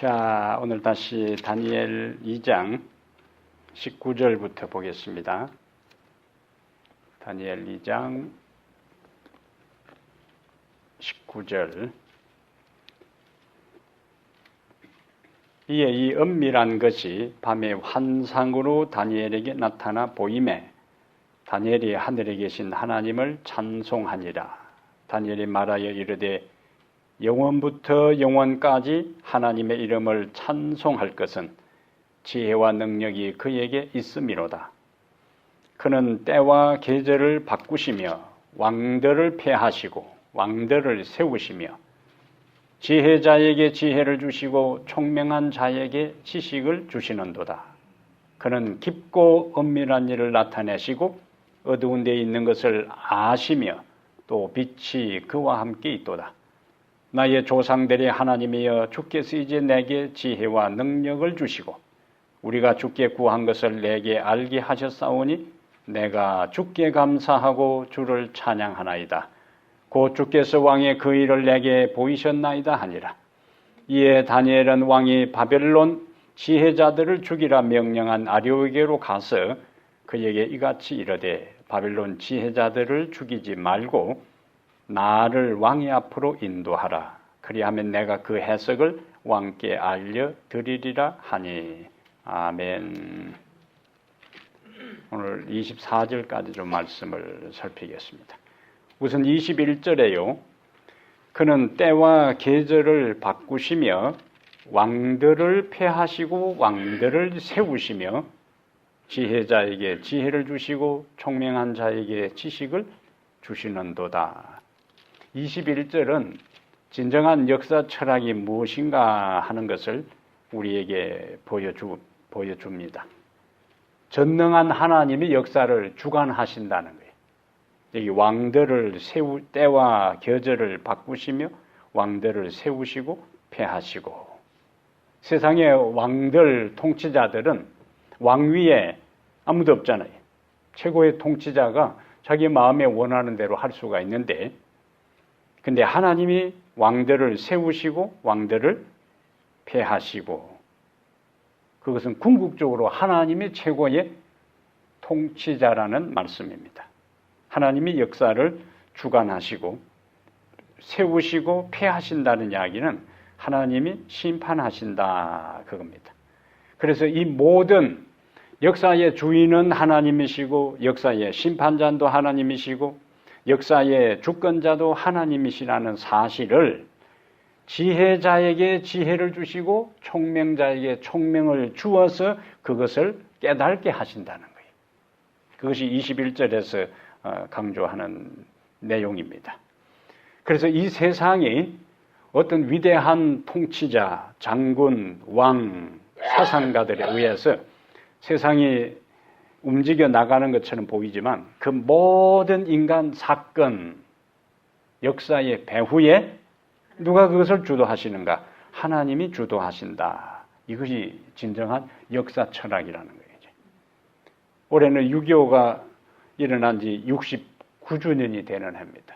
자, 오늘 다시 다니엘 2장 19절부터 보겠습니다. 다니엘 2장 19절. 이에 이 은밀한 것이 밤의 환상으로 다니엘에게 나타나 보이매 다니엘이 하늘에 계신 하나님을 찬송하니라. 다니엘이 말하여 이르되 영원부터 영원까지 하나님의 이름을 찬송할 것은 지혜와 능력이 그에게 있음이로다. 그는 때와 계절을 바꾸시며 왕들을 폐하시고 왕들을 세우시며 지혜자에게 지혜를 주시고 총명한 자에게 지식을 주시는도다. 그는 깊고 은밀한 일을 나타내시고 어두운 데 있는 것을 아시며 또 빛이 그와 함께 있도다. 나의 조상들의 하나님이여 주께서 이제 내게 지혜와 능력을 주시고 우리가 주께 구한 것을 내게 알게 하셨사오니 내가 주께 감사하고 주를 찬양하나이다. 곧 주께서 왕의 그 일을 내게 보이셨나이다 하니라. 이에 다니엘은 왕이 바벨론 지혜자들을 죽이라 명령한 아료에게로 가서 그에게 이같이 이르되 바벨론 지혜자들을 죽이지 말고 나를 왕의 앞으로 인도하라. 그리하면 내가 그 해석을 왕께 알려드리리라 하니. 아멘. 오늘 24절까지 좀 말씀을 살피겠습니다. 우선 21절에요. 그는 때와 계절을 바꾸시며 왕들을 폐하시고 왕들을 세우시며 지혜자에게 지혜를 주시고 총명한 자에게 지식을 주시는도다. 21절은 진정한 역사 철학이 무엇인가 하는 것을 우리에게 보여줍니다. 전능한 하나님이 역사를 주관하신다는 거예요. 여기 왕들을 때와 계절을 바꾸시며 왕들을 세우시고 폐하시고 세상의 왕들 통치자들은 왕위에 아무도 없잖아요. 최고의 통치자가 자기 마음에 원하는 대로 할 수가 있는데 근데 하나님이 왕들을 세우시고 왕들을 폐하시고 그것은 궁극적으로 하나님이 최고의 통치자라는 말씀입니다. 하나님이 역사를 주관하시고 세우시고 폐하신다는 이야기는 하나님이 심판하신다 그겁니다. 그래서 이 모든 역사의 주인은 하나님이시고 역사의 심판자도 하나님이시고 역사의 주권자도 하나님이시라는 사실을 지혜자에게 지혜를 주시고 총명자에게 총명을 주어서 그것을 깨닫게 하신다는 거예요. 그것이 21절에서 강조하는 내용입니다. 그래서 이 세상이 어떤 위대한 통치자, 장군, 왕, 사상가들에 의해서 세상이 움직여 나가는 것처럼 보이지만 그 모든 인간 사건, 역사의 배후에 누가 그것을 주도하시는가? 하나님이 주도하신다. 이것이 진정한 역사 철학이라는 거예요. 올해는 6.25가 일어난 지 69주년이 되는 해입니다.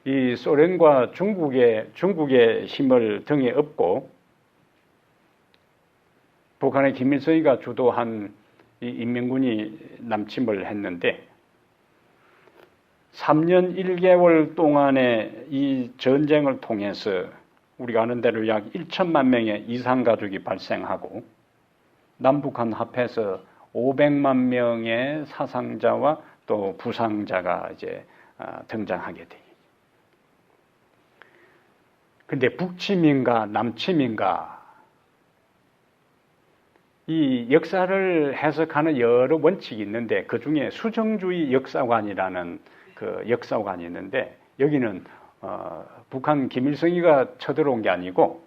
이 소련과 중국의 힘을 등에 업고 북한의 김일성이가 주도한 이 인민군이 남침을 했는데 3년 1개월 동안의 이 전쟁을 통해서 우리가 아는 대로 약 1천만 명의 이산 가족이 발생하고 남북한 합해서 500만 명의 사상자와 또 부상자가 이제 등장하게 돼요. 근데 북침인가 남침인가 이 역사를 해석하는 여러 원칙이 있는데 그 중에 수정주의 역사관이라는 그 역사관이 있는데 여기는 북한 김일성이가 쳐들어온 게 아니고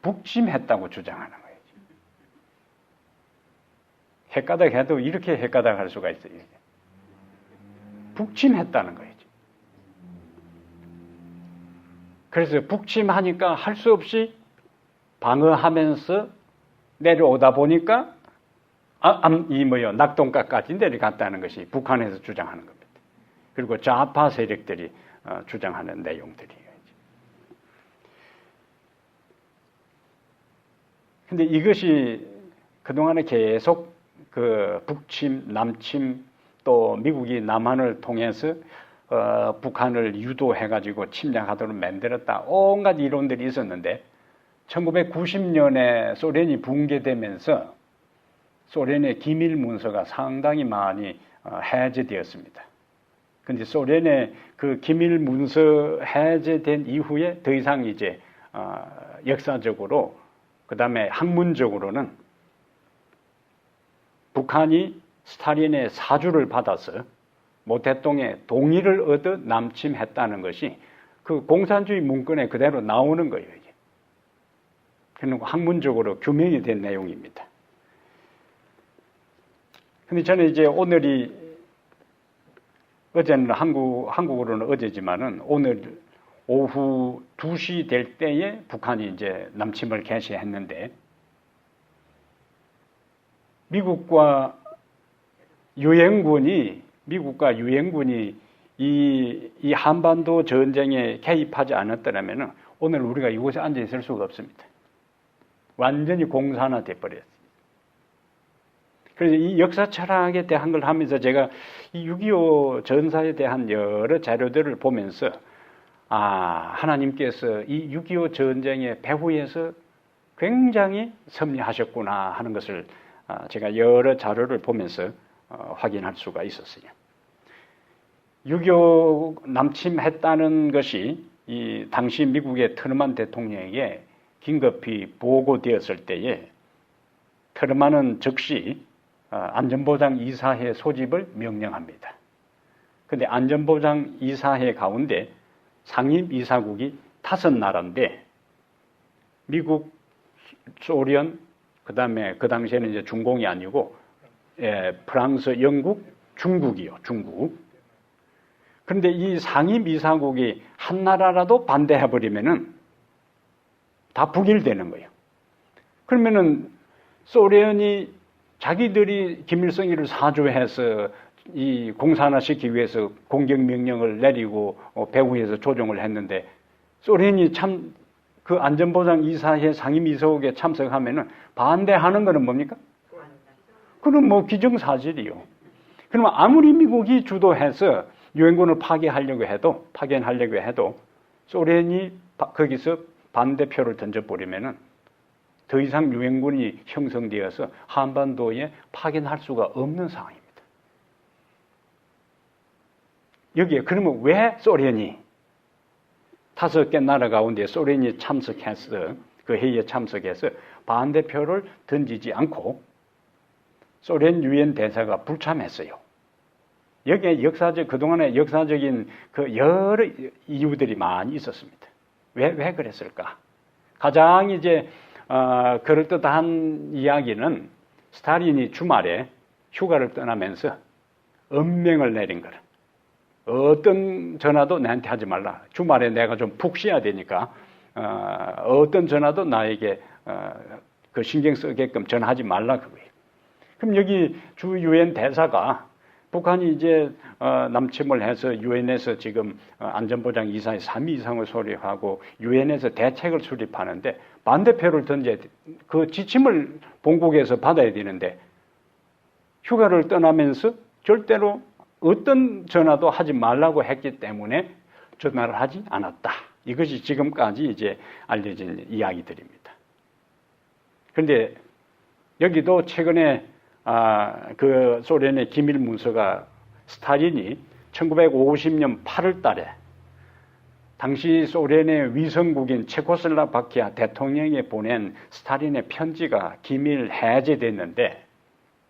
북침했다고 주장하는 거예요. 헷가닥해도 이렇게 헷가닥할 수가 있어요. 북침했다는 거예요. 그래서 북침하니까 할 수 없이 방어하면서 내려오다 보니까 낙동강까지 내려갔다는 것이 북한에서 주장하는 겁니다. 그리고 좌파 세력들이 주장하는 내용들이에요. 근데 이것이 그동안에 계속 그 북침, 남침 또 미국이 남한을 통해서 북한을 유도해가지고 침략하도록 만들었다. 온갖 이론들이 있었는데 1990년에 소련이 붕괴되면서 소련의 기밀 문서가 상당히 많이 해제되었습니다. 근데 소련의 그 기밀 문서 해제된 이후에 더 이상 이제 역사적으로 그 다음에 학문적으로는 북한이 스탈린의 사주를 받아서 모태똥의 동의를 얻어 남침했다는 것이 그 공산주의 문건에 그대로 나오는 거예요. 이게. 그리고 학문적으로 규명이 된 내용입니다. 근데 저는 이제 오늘이 어제는 한국으로는 어제지만은 오늘 오후 2시 될 때에 북한이 이제 남침을 개시했는데 미국과 유엔군이 이 한반도 전쟁에 개입하지 않았더라면 오늘 우리가 이곳에 앉아 있을 수가 없습니다. 완전히 공산화돼 버렸어요. 그래서 이 역사 철학에 대한 걸 하면서 제가 이 6.25 전사에 대한 여러 자료들을 보면서 하나님께서 이 6.25 전쟁의 배후에서 굉장히 섭리하셨구나 하는 것을 제가 여러 자료를 보면서 확인할 수가 있었어요. 6.25 남침했다는 것이 이 당시 미국의 트루먼 대통령에게 긴급히 보고되었을 때에 트루먼은 즉시 안전보장 이사회 소집을 명령합니다. 그런데 안전보장 이사회 가운데 상임 이사국이 5나라인데 미국, 소련, 그 다음에 그 당시에는 이제 중공이 아니고 프랑스, 영국, 중국이요. 중국. 그런데 이 상임 이사국이 한 나라라도 반대해버리면은 다 북일되는 거예요. 그러면은 소련이 자기들이 김일성이를 사주해서 이 공산화시키기 위해서 공격명령을 내리고 배후에서 조종을 했는데 소련이 참 그 안전보장이사회 상임이사국에 참석하면은 반대하는 거는 뭡니까? 그럼 뭐 기정사실이요. 그러면 아무리 미국이 주도해서 유엔군을 파견하려고 해도 소련이 거기서 반대표를 던져버리면은 더 이상 유엔군이 형성되어서 한반도에 파견할 수가 없는 상황입니다. 여기에 그러면 왜 소련이 5개 나라 가운데 소련이 참석해서 그 회의에 참석해서 반대표를 던지지 않고 소련 유엔 대사가 불참했어요. 여기에 그동안의 역사적인 그 여러 이유들이 많이 있었습니다. 왜 그랬을까? 가장 이제 그럴듯한 이야기는 스탈린이 주말에 휴가를 떠나면서 엄명을 내린 거라. 어떤 전화도 나한테 하지 말라. 주말에 내가 좀 푹 쉬어야 되니까 어떤 전화도 나에게 그 신경 쓰게끔 전화하지 말라 그거예요. 그럼 여기 주 유엔 대사가 북한이 이제 남침을 해서 유엔에서 지금 안전보장 이사회 3위 이상을 소집하고 유엔에서 대책을 수립하는데 반대표를 던져야 돼. 그 지침을 본국에서 받아야 되는데 휴가를 떠나면서 절대로 어떤 전화도 하지 말라고 했기 때문에 전화를 하지 않았다. 이것이 지금까지 이제 알려진 이야기들입니다. 그런데 여기도 최근에 그 소련의 기밀 문서가 스탈린이 1950년 8월 달에 당시 소련의 위성국인 체코슬로바키아 대통령에 보낸 스탈린의 편지가 기밀 해제됐는데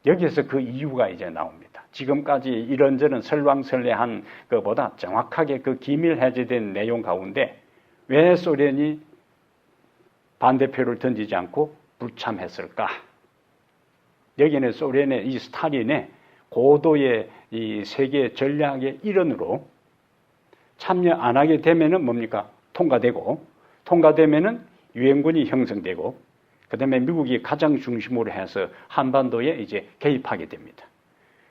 여기에서 그 이유가 이제 나옵니다. 지금까지 이런저런 설왕설래한 것보다 정확하게 그 기밀 해제된 내용 가운데 왜 소련이 반대표를 던지지 않고 불참했을까? 여기는 소련의 이 스탈린의 고도의 이 세계 전략의 일원으로 참여 안 하게 되면은 뭡니까? 통과되면은 유엔군이 형성되고 그다음에 미국이 가장 중심으로 해서 한반도에 이제 개입하게 됩니다.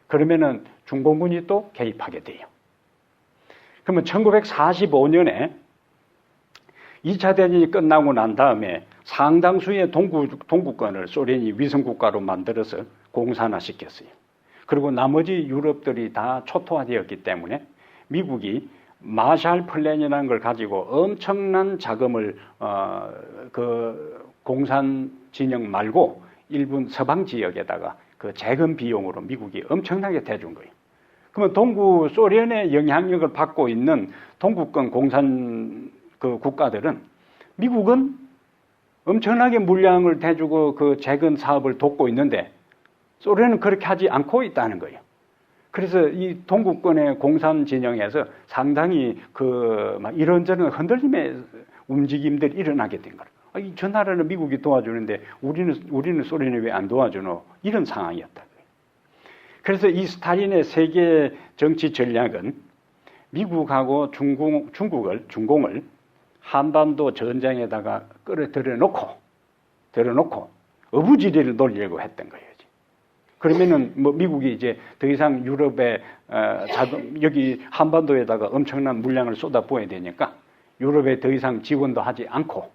그러면은 중공군이 또 개입하게 돼요. 그러면 1945년에 2차 대전이 끝나고 난 다음에 상당수의 동구권을 소련이 위성국가로 만들어서 공산화시켰어요. 그리고 나머지 유럽들이 다 초토화되었기 때문에 미국이 마샬 플랜이라는 걸 가지고 엄청난 자금을 그 공산 진영 말고 일본 서방 지역에다가 그 재건 비용으로 미국이 엄청나게 대준 거예요. 그러면 동구 소련의 영향력을 받고 있는 동구권 공산 그 국가들은 미국은 엄청나게 물량을 대주고 그 재건 사업을 돕고 있는데 소련은 그렇게 하지 않고 있다는 거예요. 그래서 이 동구권의 공산 진영에서 상당히 그 막 이런저런 흔들림의 움직임들이 일어나게 된 거예요. 저 나라는 미국이 도와주는데 우리는 소련이 왜 안 도와주노? 이런 상황이었다. 그래서 이 스탈린의 세계 정치 전략은 미국하고 중공을 한반도 전쟁에다가 끌어들여 놓고 어부지리를 놀려고 했던 거예요. 그러면은 뭐 미국이 이제 더 이상 유럽에 여기 한반도에다가 엄청난 물량을 쏟아부어야 되니까 유럽에 더 이상 지원도 하지 않고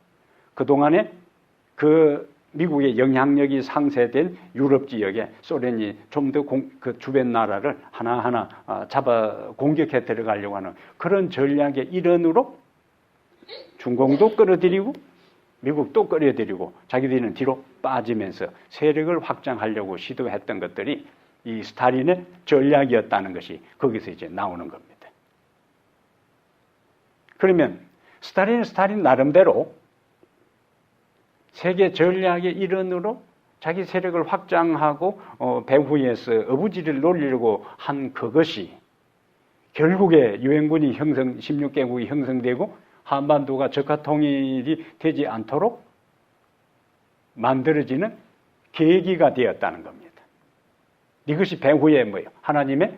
그동안에 그 미국의 영향력이 상쇄된 유럽 지역에 소련이 좀 더 그 주변 나라를 하나하나 잡아 공격해 들어가려고 하는 그런 전략의 일환으로 중공도 끌어들이고 미국도 끌어들이고 자기들은 뒤로 빠지면서 세력을 확장하려고 시도했던 것들이 이 스탈린의 전략이었다는 것이 거기서 이제 나오는 겁니다. 그러면 스탈린 나름대로 세계 전략의 일환으로 자기 세력을 확장하고 배후에서 어부지리를 놀리려고 한 그것이 결국에 유엔군이 16개국이 형성되고 한반도가 적화 통일이 되지 않도록 만들어지는 계기가 되었다는 겁니다. 이것이 배후에 뭐예요? 하나님의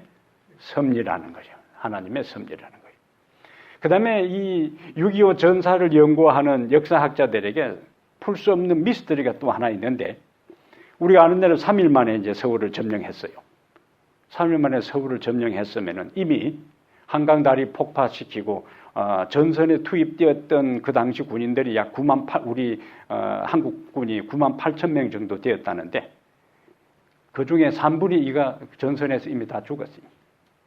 섭리라는 거죠. 하나님의 섭리라는 거예요. 그 다음에 이 6.25 전사를 연구하는 역사학자들에게 풀 수 없는 미스터리가 또 하나 있는데 우리가 아는 대로 3일 만에 이제 서울을 점령했어요. 3일 만에 서울을 점령했으면은 이미 한강다리 폭파시키고 전선에 투입되었던 그 당시 군인들이 약 9만 한국군이 9만 8천 명 정도 되었다는데 그 중에 3분의 2가 전선에서 이미 다 죽었어요.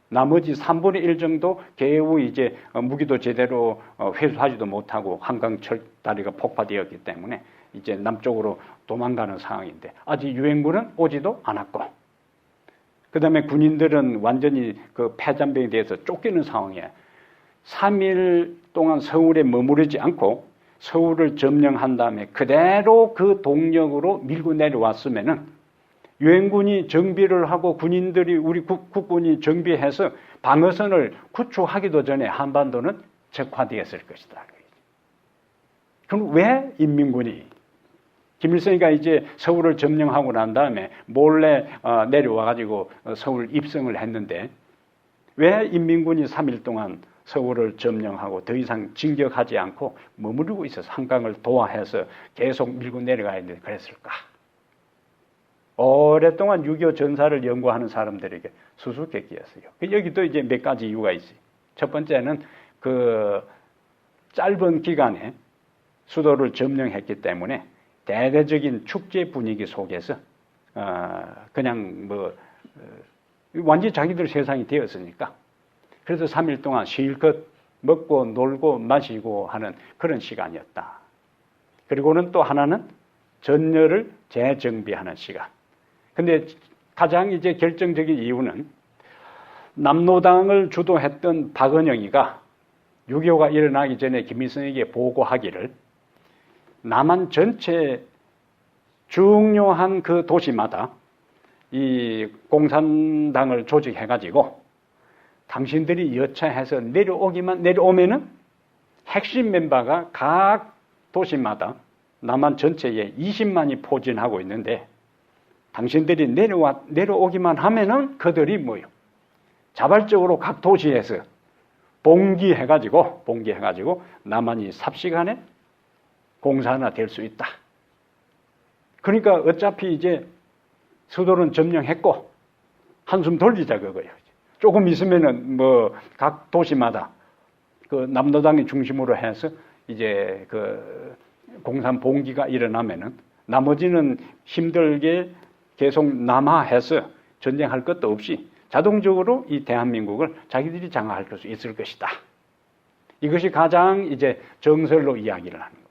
나머지 3분의 1 정도 개우 이제 무기도 제대로 회수하지도 못하고 한강철 다리가 폭파되었기 때문에 이제 남쪽으로 도망가는 상황인데 아직 유엔군은 오지도 않았고 그 다음에 군인들은 완전히 그 패잔병에 대해서 쫓기는 상황이에요. 3일 동안 서울에 머무르지 않고 서울을 점령한 다음에 그대로 그 동력으로 밀고 내려왔으면은 유엔군이 정비를 하고 군인들이 우리 국군이 정비해서 방어선을 구축하기도 전에 한반도는 적화되었을 것이다. 그럼 왜 인민군이 김일성이가 이제 서울을 점령하고 난 다음에 몰래 내려와 가지고 서울 입성을 했는데 왜 인민군이 3일 동안 서울을 점령하고 더 이상 진격하지 않고 머무르고 있어서 한강을 도하해서 계속 밀고 내려가야 되는데 그랬을까? 오랫동안 6.25 전사를 연구하는 사람들에게 수수께끼였어요. 여기도 이제 몇 가지 이유가 있어요. 첫 번째는 그 짧은 기간에 수도를 점령했기 때문에 대대적인 축제 분위기 속에서 그냥 완전히 자기들 세상이 되었으니까 그래서 3일 동안 실컷 먹고 놀고 마시고 하는 그런 시간이었다. 그리고는 또 하나는 전열을 재정비하는 시간. 근데 가장 이제 결정적인 이유는 남로당을 주도했던 박은영이가 6.25가 일어나기 전에 김일성에게 보고하기를 남한 전체 중요한 그 도시마다 이 공산당을 조직해가지고 당신들이 여차해서 내려오면은 핵심 멤버가 각 도시마다 남한 전체에 20만이 포진하고 있는데 당신들이 내려오기만 하면은 그들이 뭐요? 자발적으로 각 도시에서 봉기해가지고 남한이 삽시간에 공산화 될 수 있다. 그러니까 어차피 이제 수도는 점령했고 한숨 돌리자 그거예요. 조금 있으면은 각 도시마다 그 남로당이 중심으로 해서 이제 그 공산 봉기가 일어나면은 나머지는 힘들게 계속 남하해서 전쟁할 것도 없이 자동적으로 이 대한민국을 자기들이 장악할 수 있을 것이다. 이것이 가장 이제 정설로 이야기를 하는 거예요.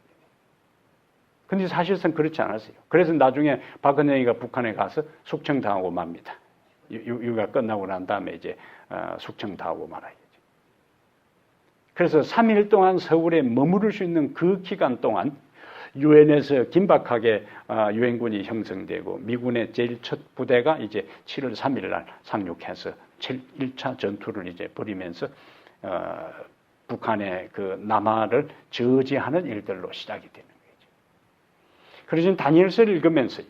근데 사실상 그렇지 않았어요. 그래서 나중에 박근혜가 북한에 가서 숙청당하고 맙니다. 유가 끝나고 난 다음에 이제 숙청당하고 말아야죠. 그래서 3일 동안 서울에 머무를 수 있는 그 기간 동안 유엔에서 긴박하게 유엔군이 형성되고 미군의 제일 첫 부대가 이제 7월 3일 날 상륙해서 1차 전투를 이제 벌이면서 북한의 그 남하를 저지하는 일들로 시작이 되는 거죠. 그래서 다니엘서를 읽으면서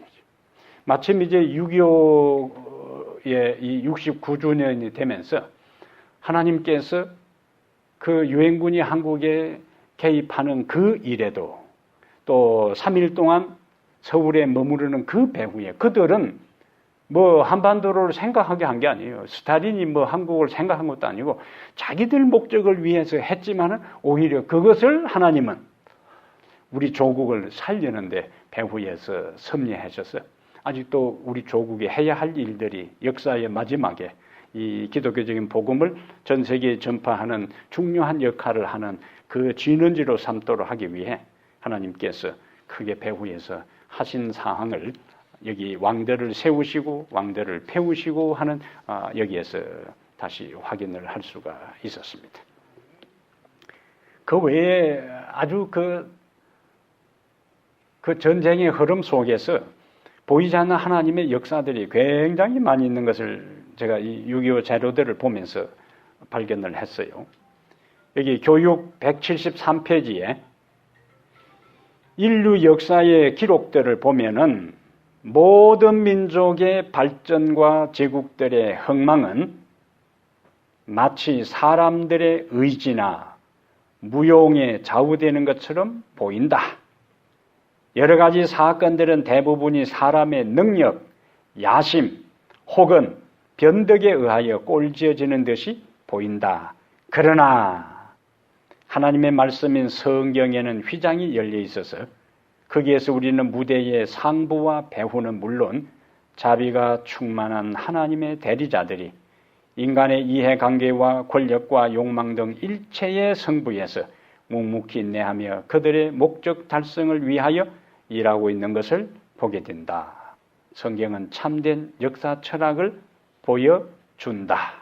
마침 이제 6.25의 이 69주년이 되면서 하나님께서 그 유엔군이 한국에 개입하는 그 일에도 또 3일 동안 서울에 머무르는 그 배후에 그들은 뭐 한반도를 생각하게 한 게 아니에요. 스탈린이 뭐 한국을 생각한 것도 아니고 자기들 목적을 위해서 했지만은 오히려 그것을 하나님은 우리 조국을 살리는데 배후에서 섭리하셔서 아직도 우리 조국이 해야 할 일들이 역사의 마지막에 이 기독교적인 복음을 전 세계에 전파하는 중요한 역할을 하는 그 진원지로 삼도록 하기 위해 하나님께서 크게 배후에서 하신 사항을 여기 왕들을 세우시고 왕들을 패우시고 하는 여기에서 다시 확인을 할 수가 있었습니다. 그 외에 아주 그 전쟁의 흐름 속에서 보이지 않는 하나님의 역사들이 굉장히 많이 있는 것을 제가 이 6.25 자료들을 보면서 발견을 했어요. 여기 교육 173페이지에 인류 역사의 기록들을 보면은 모든 민족의 발전과 제국들의 흥망은 마치 사람들의 의지나 무용에 좌우되는 것처럼 보인다. 여러 가지 사건들은 대부분이 사람의 능력, 야심 혹은 변덕에 의하여 꼴지어지는 듯이 보인다. 그러나 하나님의 말씀인 성경에는 휘장이 열려 있어서 거기에서 우리는 무대의 상부와 배후는 물론 자비가 충만한 하나님의 대리자들이 인간의 이해관계와 권력과 욕망 등 일체의 성부에서 묵묵히 인내하며 그들의 목적 달성을 위하여 일하고 있는 것을 보게 된다. 성경은 참된 역사 철학을 보여준다.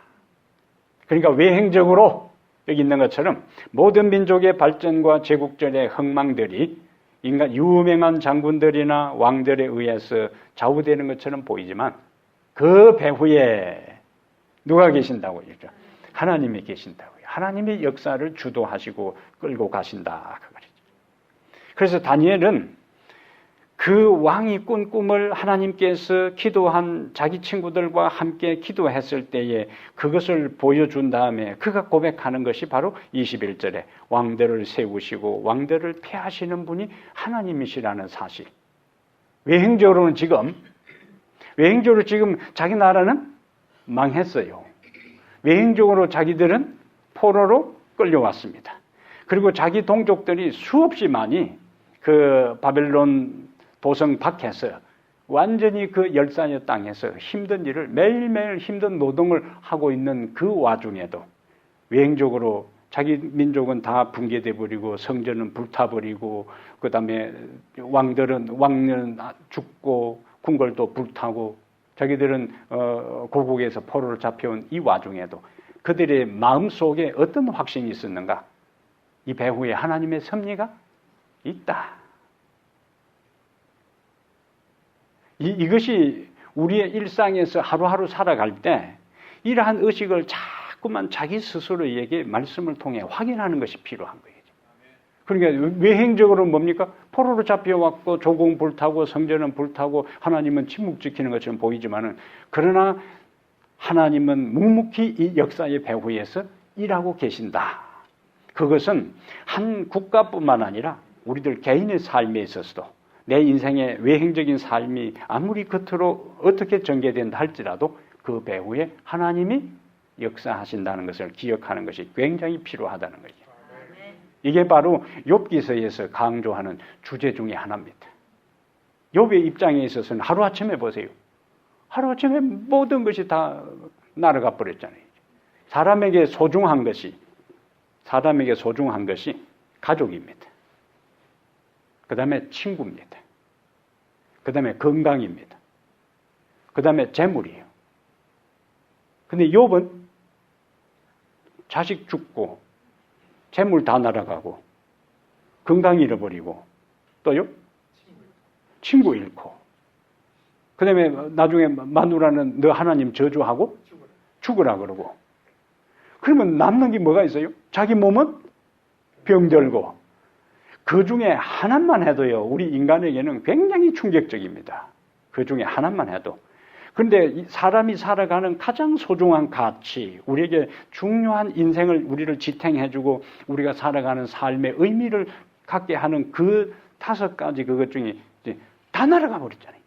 그러니까 외행적으로 여기 있는 것처럼 모든 민족의 발전과 제국절의 흥망들이 인간 유명한 장군들이나 왕들에 의해서 좌우되는 것처럼 보이지만 그 배후에 누가 계신다고 했죠? 하나님이 계신다고요. 하나님이 역사를 주도하시고 끌고 가신다. 그래서 다니엘은 그 왕이 꾼 꿈을 하나님께서 기도한 자기 친구들과 함께 기도했을 때에 그것을 보여준 다음에 그가 고백하는 것이 바로 21절에 왕들을 세우시고 왕들을 폐하시는 분이 하나님이시라는 사실. 외행적으로 지금 자기 나라는 망했어요. 외행적으로 자기들은 포로로 끌려왔습니다. 그리고 자기 동족들이 수없이 많이 그 바벨론 도성 밖에서 완전히 그 열산의 땅에서 힘든 일을 매일매일 힘든 노동을 하고 있는 그 와중에도 외행적으로 자기 민족은 다 붕괴돼 버리고 성전은 불타버리고 그다음에 왕은 죽고 궁궐도 불타고 자기들은 고국에서 포로로 잡혀온 이 와중에도 그들의 마음속에 어떤 확신이 있었는가? 이 배후에 하나님의 섭리가 있다. 이것이 우리의 일상에서 하루하루 살아갈 때 이러한 의식을 자꾸만 자기 스스로에게 말씀을 통해 확인하는 것이 필요한 거예요. 그러니까 외행적으로 뭡니까? 포로로 잡혀왔고 조공 불타고 성전은 불타고 하나님은 침묵 지키는 것처럼 보이지만은 그러나 하나님은 묵묵히 이 역사의 배후에서 일하고 계신다. 그것은 한 국가뿐만 아니라 우리들 개인의 삶에 있어서도 내 인생의 외행적인 삶이 아무리 겉으로 어떻게 전개된다 할지라도 그 배후에 하나님이 역사하신다는 것을 기억하는 것이 굉장히 필요하다는 거죠. 이게 바로 욥기서에서 강조하는 주제 중에 하나입니다. 욥의 입장에 있어서는 하루아침에 보세요. 하루아침에 모든 것이 다 날아가 버렸잖아요. 사람에게 소중한 것이 가족입니다. 그 다음에 친구입니다. 그 다음에 건강입니다. 그 다음에 재물이에요. 근데 욥은 자식 죽고 재물 다 날아가고 건강 잃어버리고 또요? 친구 잃고 그 다음에 나중에 마누라는 너 하나님 저주하고 죽으라 그러고 그러면 남는 게 뭐가 있어요? 자기 몸은 병들고 그 중에 하나만 해도요 우리 인간에게는 굉장히 충격적입니다. 그 중에 하나만 해도 그런데 사람이 살아가는 가장 소중한 가치, 우리에게 중요한 인생을 우리를 지탱해주고 우리가 살아가는 삶의 의미를 갖게 하는 그 5가지 그것 중에 이제 다 날아가 버렸잖아요.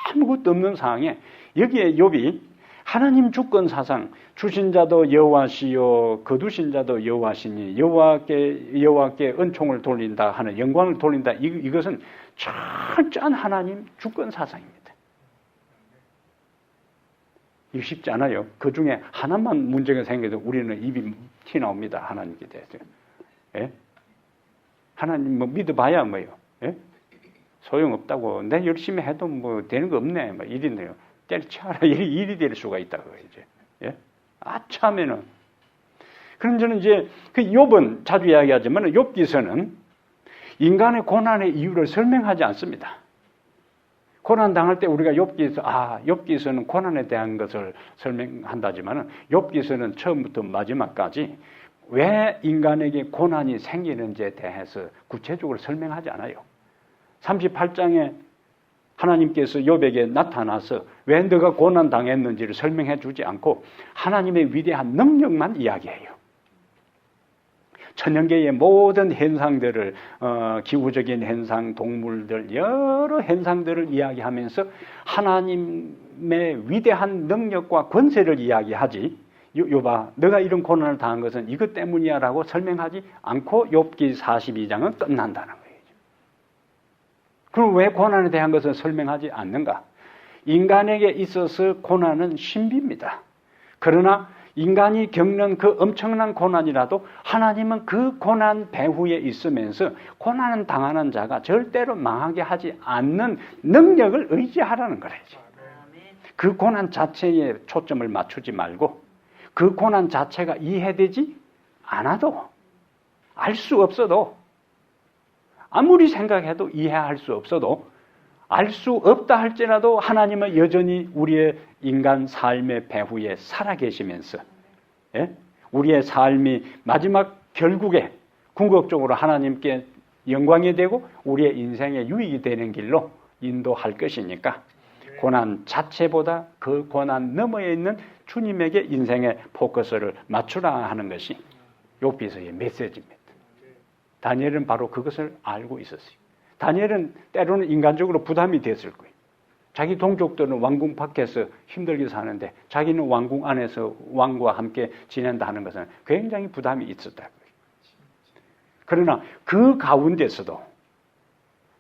아무것도 없는 상황에 여기에 욥이 하나님 주권 사상, 주신 자도 여호와시요 거두신 자도 여호와시니 여호와께 은총을 돌린다 하는 영광을 돌린다. 이것은 철저한 하나님 주권 사상입니다. 이거 쉽지 않아요. 그 중에 하나만 문제가 생겨도 우리는 입이 튀나옵니다. 하나님께 대해서. 예? 하나님 뭐 믿어봐야 뭐요. 예? 소용없다고. 내 열심히 해도 뭐 되는 거 없네. 뭐 이리네요. 때려쳐라. 일이 될 수가 있다고 이제. 예? 아참에는. 그런 저는 이제 그 욥은 자주 이야기하지만 욥기서는 인간의 고난의 이유를 설명하지 않습니다. 고난 당할 때 우리가 욥기서는 고난에 대한 것을 설명한다지만은 욥기서는 처음부터 마지막까지 왜 인간에게 고난이 생기는지에 대해서 구체적으로 설명하지 않아요. 38장에 하나님께서 욥에게 나타나서 왜 너가 고난 당했는지를 설명해 주지 않고 하나님의 위대한 능력만 이야기해요. 천연계의 모든 현상들을 기후적인 현상, 동물들 여러 현상들을 이야기하면서 하나님의 위대한 능력과 권세를 이야기하지 욥아 너가 이런 고난을 당한 것은 이것 때문이야 라고 설명하지 않고 욥기 42장은 끝난다는 거예요. 그럼 왜 고난에 대한 것을 설명하지 않는가? 인간에게 있어서 고난은 신비입니다. 그러나 인간이 겪는 그 엄청난 고난이라도 하나님은 그 고난 배후에 있으면서 고난을 당하는 자가 절대로 망하게 하지 않는 능력을 의지하라는 거래죠. 그 고난 자체에 초점을 맞추지 말고 그 고난 자체가 이해되지 않아도 알 수 없어도 아무리 생각해도 이해할 수 없어도 알 수 없다 할지라도 하나님은 여전히 우리의 인간 삶의 배후에 살아계시면서 우리의 삶이 마지막 결국에 궁극적으로 하나님께 영광이 되고 우리의 인생의 유익이 되는 길로 인도할 것이니까 고난 자체보다 그 고난 너머에 있는 주님에게 인생의 포커스를 맞추라 하는 것이 욥기서의 메시지입니다. 다니엘은 바로 그것을 알고 있었어요. 다니엘은 때로는 인간적으로 부담이 됐을 거예요. 자기 동족들은 왕궁 밖에서 힘들게 사는데 자기는 왕궁 안에서 왕과 함께 지낸다 하는 것은 굉장히 부담이 있었다고요. 그러나 그 가운데서도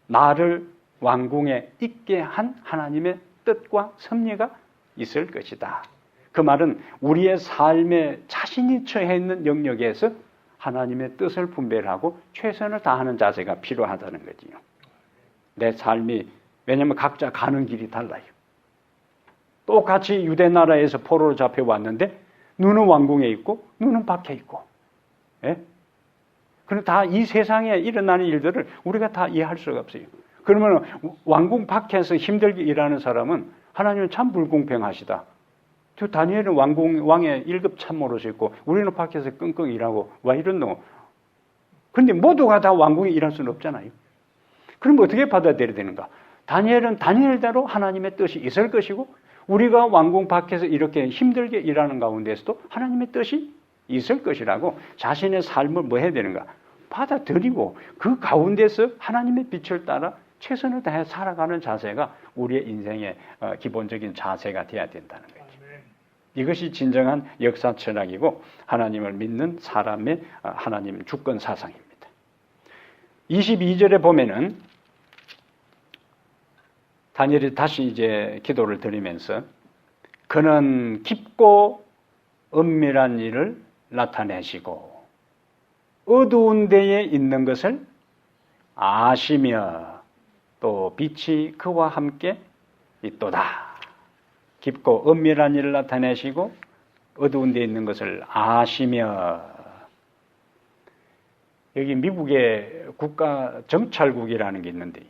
나를 왕궁에 있게 한 하나님의 뜻과 섭리가 있을 것이다. 그 말은 우리의 삶에 자신이 처해 있는 영역에서 하나님의 뜻을 분별하고 최선을 다하는 자세가 필요하다는 거지요. 내 삶이 왜냐하면 각자 가는 길이 달라요. 똑같이 유대 나라에서 포로로 잡혀왔는데 눈은 왕궁에 있고 눈은 밖에 있고 그럼 다 이 세상에 일어나는 일들을 우리가 다 이해할 수가 없어요. 그러면 왕궁 밖에서 힘들게 일하는 사람은 하나님은 참 불공평하시다. 저 다니엘은 왕의 1급 참모로서 있고 우리는 밖에서 끙끙 일하고 와 이런노. 그런데 모두가 다 왕궁에 일할 수는 없잖아요. 그럼 어떻게 받아들여야 되는가? 다니엘은 다니엘대로 하나님의 뜻이 있을 것이고 우리가 왕궁 밖에서 이렇게 힘들게 일하는 가운데서도 하나님의 뜻이 있을 것이라고 자신의 삶을 뭐 해야 되는가? 받아들이고 그 가운데서 하나님의 빛을 따라 최선을 다해 살아가는 자세가 우리의 인생의 기본적인 자세가 되어야 된다는 거죠. 이것이 진정한 역사 철학이고 하나님을 믿는 사람의 하나님 주권 사상입니다. 22절에 보면은 다니엘이 다시 이제 기도를 드리면서 그는 깊고 은밀한 일을 나타내시고 어두운 데에 있는 것을 아시며 또 빛이 그와 함께 있도다. 깊고 은밀한 일을 나타내시고 어두운 데에 있는 것을 아시며, 여기 미국의 국가정찰국이라는 게 있는데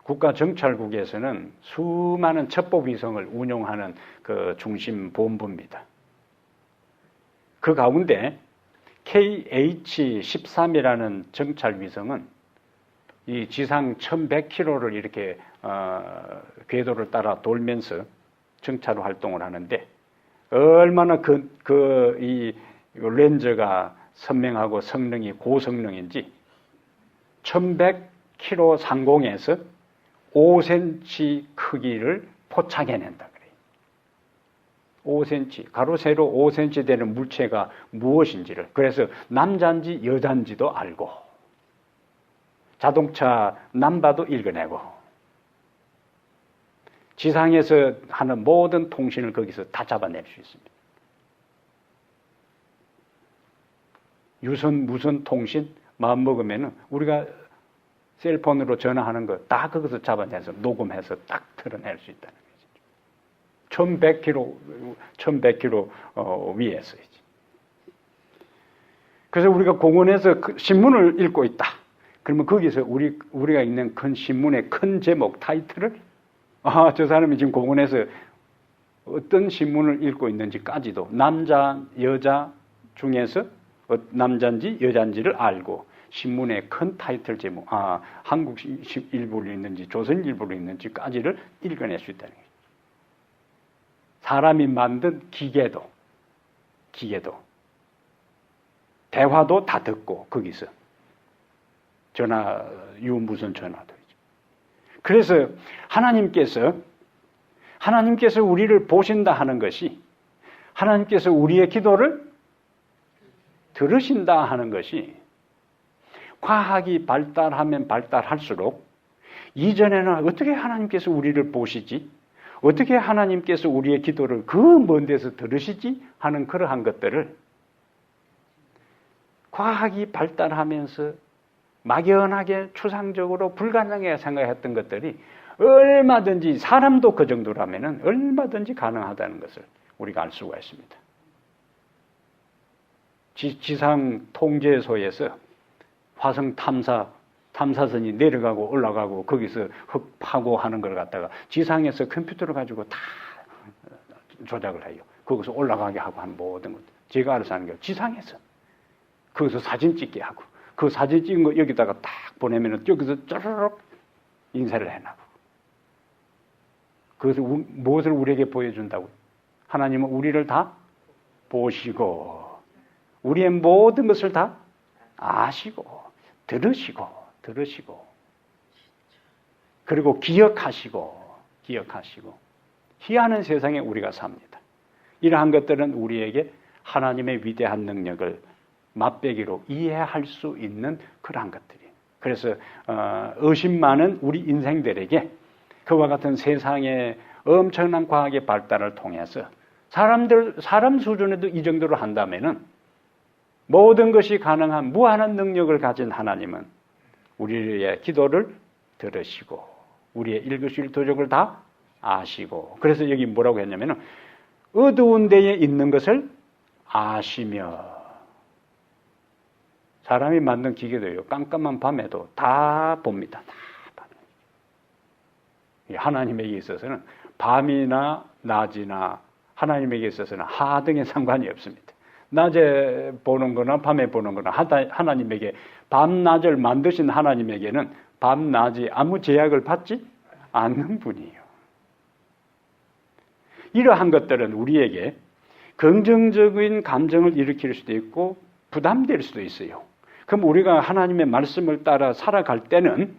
국가정찰국에서는 수많은 첩보위성을 운용하는 그 중심 본부입니다. 그 가운데 KH-13이라는 정찰위성은 이 지상 1100km를 이렇게 궤도를 따라 돌면서 정찰 활동을 하는데 얼마나 이 렌즈가 선명하고 성능이 고성능인지 1100km 상공에서 5cm 크기를 포착해낸다 그래요. 5cm, 가로 세로 5cm 되는 물체가 무엇인지를, 그래서 남자인지 여자인지도 알고 자동차 남바도 읽어내고 지상에서 하는 모든 통신을 거기서 다 잡아낼 수 있습니다. 유선, 무선 통신 마음먹으면 우리가 셀폰으로 전화하는 거 다 거기서 잡아내서 녹음해서 딱 틀어낼 수 있다는 거죠. 1100km 위에서이지. 그래서 우리가 공원에서 신문을 읽고 있다. 그러면 거기서 우리가 읽는 큰 신문의 큰 제목, 타이틀을 저 사람이 지금 공원에서 어떤 신문을 읽고 있는지까지도 남자, 여자 중에서 남자인지 여자인지를 알고 신문의 큰 타이틀 제목, 한국 일보를 읽는지 조선 일보를 읽는지까지를 읽어낼 수 있다는 거예요. 사람이 만든 기계도 대화도 다 듣고 거기서 유무선 전화도. 그래서 하나님께서 우리를 보신다 하는 것이, 하나님께서 우리의 기도를 들으신다 하는 것이, 과학이 발달하면 발달할수록 이전에는 어떻게 하나님께서 우리를 보시지? 어떻게 하나님께서 우리의 기도를 그 먼 데서 들으시지? 하는 그러한 것들을 과학이 발달하면서 막연하게 추상적으로 불가능하게 생각했던 것들이 얼마든지, 사람도 그 정도라면 얼마든지 가능하다는 것을 우리가 알 수가 있습니다. 지상 통제소에서 화성 탐사선이 내려가고 올라가고 거기서 흙 파고 하는 걸 갖다가 지상에서 컴퓨터를 가지고 다 조작을 해요. 거기서 올라가게 하고 하는 모든 것. 제가 알아서 하는 게 지상에서. 거기서 사진 찍게 하고. 그 사진 찍은 거 여기다가 딱 보내면은 여기서 짜르륵 인쇄를 해놔고. 그것을 무엇을 우리에게 보여준다고요? 하나님은 우리를 다 보시고 우리의 모든 것을 다 아시고 들으시고 그리고 기억하시고 희한한 세상에 우리가 삽니다. 이러한 것들은 우리에게 하나님의 위대한 능력을 맛배기로 이해할 수 있는 그러한 것들이에요. 그래서 의심 많은 우리 인생들에게 그와 같은 세상의 엄청난 과학의 발달을 통해서 사람 수준에도 이 정도로 한다면은 모든 것이 가능한 무한한 능력을 가진 하나님은 우리의 기도를 들으시고 우리의 일거수일투족을 다 아시고, 그래서 여기 뭐라고 했냐면은 어두운 데에 있는 것을 아시며. 사람이 만든 기계도요, 깜깜한 밤에도 다 봅니다. 다 봐요. 하나님에게 있어서는 밤이나 낮이나 하나님에게 있어서는 하등의 상관이 없습니다. 낮에 보는 거나 밤에 보는 거나 하나님에게, 밤낮을 만드신 하나님에게는 밤낮이 아무 제약을 받지 않는 분이에요. 이러한 것들은 우리에게 긍정적인 감정을 일으킬 수도 있고 부담될 수도 있어요. 그럼 우리가 하나님의 말씀을 따라 살아갈 때는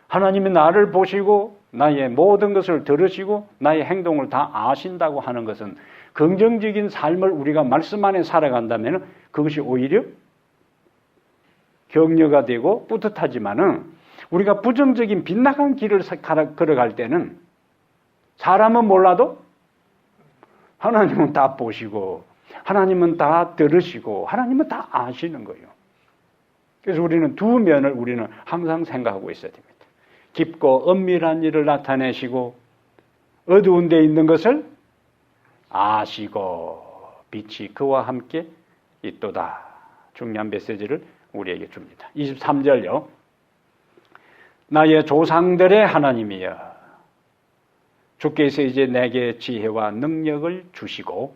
하나님이 나를 보시고 나의 모든 것을 들으시고 나의 행동을 다 아신다고 하는 것은 긍정적인 삶을 우리가 말씀 안에 살아간다면 그것이 오히려 격려가 되고 뿌듯하지만은 우리가 부정적인 빗나간 길을 걸어갈 때는 사람은 몰라도 하나님은 다 보시고 하나님은 다 들으시고 하나님은 다 아시는 거예요. 그래서 우리는 두 면을 우리는 항상 생각하고 있어야 됩니다. 깊고 엄밀한 일을 나타내시고 어두운 데 있는 것을 아시고 빛이 그와 함께 있도다. 중요한 메시지를 우리에게 줍니다. 23절요. 나의 조상들의 하나님이여 주께서 이제 내게 지혜와 능력을 주시고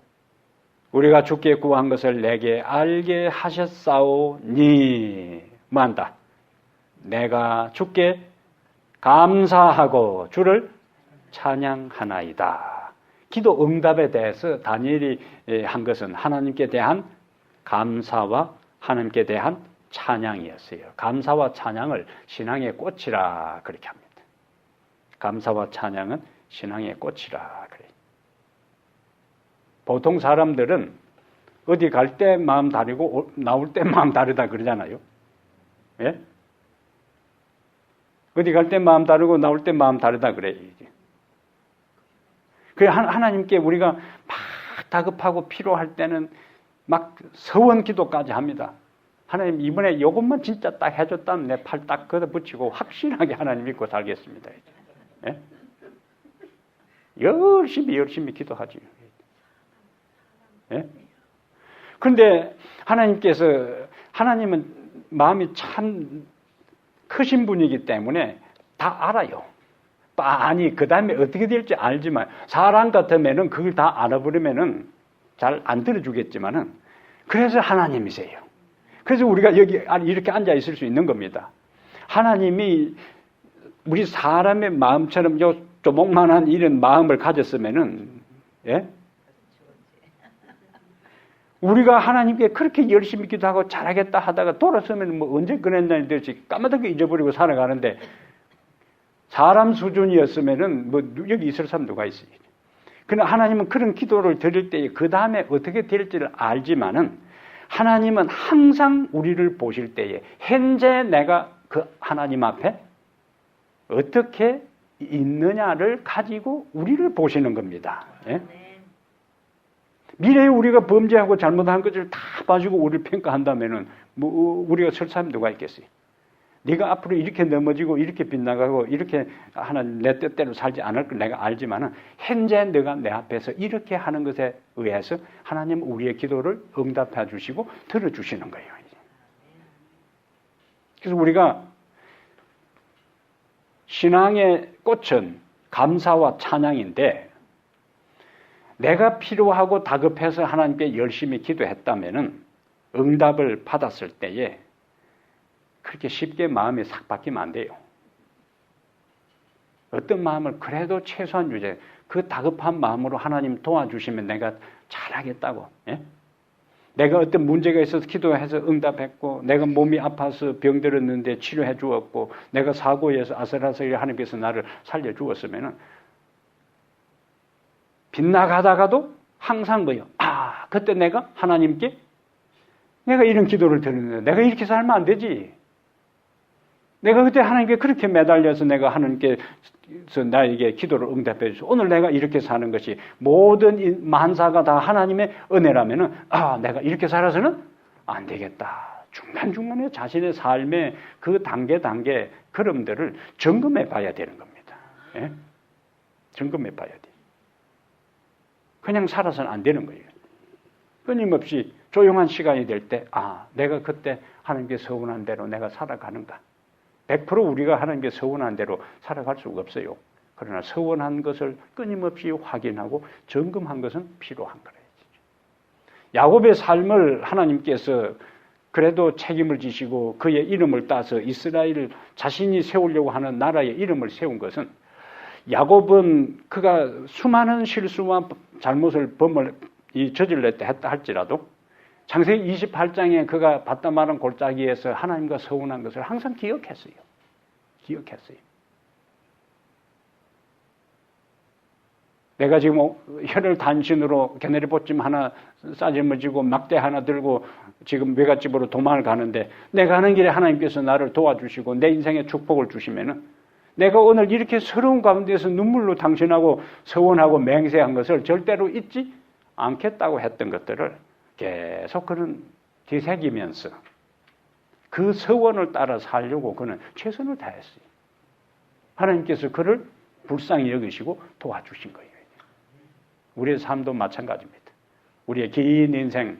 우리가 주께 구한 것을 내게 알게 하셨사오니 뭐한다? 내가 주께 감사하고 주를 찬양하나이다. 기도 응답에 대해서 다니엘이 한 것은 하나님께 대한 감사와 하나님께 대한 찬양이었어요. 감사와 찬양을 신앙의 꽃이라 그렇게 합니다. 감사와 찬양은 신앙의 꽃이라 그래요. 보통 사람들은 어디 갈 때 마음 다르고 나올 때 마음 다르다 그러잖아요. 예? 어디 갈 때 마음 다르고 나올 때 마음 다르다 그래요. 그 하나님께 우리가 막 다급하고 필요할 때는 막 서원 기도까지 합니다. 하나님 이번에 이것만 진짜 딱 해줬다면 내 팔 딱 걷어붙이고 확실하게 하나님 믿고 살겠습니다. 예? 열심히 기도하지. 예? 그런데 하나님은 마음이 참 크신 분이기 때문에 다 알아요. 빤히 그 다음에 어떻게 될지 알지만 사람 같으면은 그걸 다 알아버리면은 잘 안 들어주겠지만은 그래서 하나님이세요. 그래서 우리가 여기 이렇게 앉아 있을 수 있는 겁니다. 하나님이 우리 사람의 마음처럼 요 조목만한 이런 마음을 가졌으면은 예? 우리가 하나님께 그렇게 열심히 기도하고 잘하겠다 하다가 돌아서면 뭐 언제 그랬나 될지 까마득히 잊어버리고 살아가는데 사람 수준이었으면은 뭐 여기 있을 사람 누가 있어요. 그러나 하나님은 그런 기도를 드릴 때에 그 다음에 어떻게 될지를 알지만은 하나님은 항상 우리를 보실 때에 현재 내가 그 하나님 앞에 어떻게 있느냐를 가지고 우리를 보시는 겁니다. 예? 미래에 우리가 범죄하고 잘못한 것을 다 봐주고 우리를 평가한다면은 뭐 우리가 설 사람이 누가 있겠어요? 네가 앞으로 이렇게 넘어지고 이렇게 빗나가고 이렇게 하나님 내 뜻대로 살지 않을 걸 내가 알지만은 현재 내가 내 앞에서 이렇게 하는 것에 의해서 하나님은 우리의 기도를 응답해 주시고 들어주시는 거예요. 그래서 우리가 신앙의 꽃은 감사와 찬양인데 내가 필요하고 다급해서 하나님께 열심히 기도했다면은 응답을 받았을 때에 그렇게 쉽게 마음이 싹 바뀌면 안 돼요. 어떤 마음을 그래도 최소한 유지해. 그 다급한 마음으로 하나님 도와주시면 내가 잘하겠다고. 예? 내가 어떤 문제가 있어서 기도해서 응답했고 내가 몸이 아파서 병들었는데 치료해 주었고 내가 사고에서 아슬아슬 하나님께서 나를 살려주었으면 빗나가다가도 항상 뭐요? 그때 내가 하나님께 내가 이런 기도를 드렸는데 내가 이렇게 살면 안 되지. 내가 그때 하나님께 그렇게 매달려서 내가 하나님께서 나에게 기도를 응답해 주시고 오늘 내가 이렇게 사는 것이 모든 만사가 다 하나님의 은혜라면은 내가 이렇게 살아서는 안 되겠다. 중간중간에 자신의 삶의 그 단계 걸음들을 점검해 봐야 되는 겁니다. 예? 점검해 봐야 돼. 그냥 살아서는 안 되는 거예요. 끊임없이 조용한 시간이 될 때 내가 그때 하나님께 서운한 대로 내가 살아가는가. 100% 우리가 하나님께 서운한 대로 살아갈 수가 없어요. 그러나 서운한 것을 끊임없이 확인하고 점검한 것은 필요한 거예요. 야곱의 삶을 하나님께서 그래도 책임을 지시고 그의 이름을 따서 이스라엘을 자신이 세우려고 하는 나라의 이름을 세운 것은 야곱은 그가 수많은 실수와 잘못을 저질렀다 했다 할지라도 창세기 28장에 그가 바다 마른 골짜기에서 하나님과 서운한 것을 항상 기억했어요. 내가 지금 혀를 단신으로 개나리 보찜 하나 싸질머지고 막대 하나 들고 지금 외갓집으로 도망을 가는데 내가 하는 길에 하나님께서 나를 도와주시고 내 인생에 축복을 주시면은 내가 오늘 이렇게 서러운 가운데서 눈물로 당신하고 서원하고 맹세한 것을 절대로 잊지 않겠다고 했던 것들을 계속 그는 되새기면서 그 서원을 따라 살려고 그는 최선을 다했어요. 하나님께서 그를 불쌍히 여기시고 도와주신 거예요. 우리의 삶도 마찬가지입니다. 우리의 긴 인생,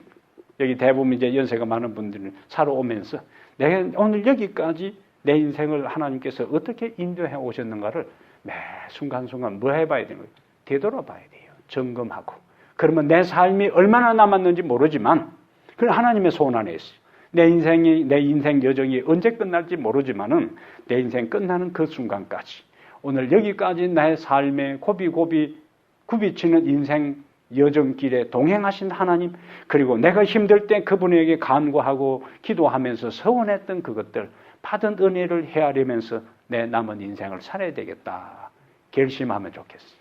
여기 대부분 이제 연세가 많은 분들은 살아오면서 내가 오늘 여기까지 내 인생을 하나님께서 어떻게 인도해 오셨는가를 매 순간순간 뭐 해봐야 되는 거예요? 되돌아봐야 돼요. 점검하고. 그러면 내 삶이 얼마나 남았는지 모르지만 그건 하나님의 손 안에 있어요. 내 인생 여정이 언제 끝날지 모르지만은 내 인생 끝나는 그 순간까지 오늘 여기까지 나의 삶에 고비고비 굽이치는 인생 여정길에 동행하신 하나님, 그리고 내가 힘들 때 그분에게 간구하고 기도하면서 서원했던 그것들, 받은 은혜를 헤아리면서 내 남은 인생을 살아야 되겠다 결심하면 좋겠어요.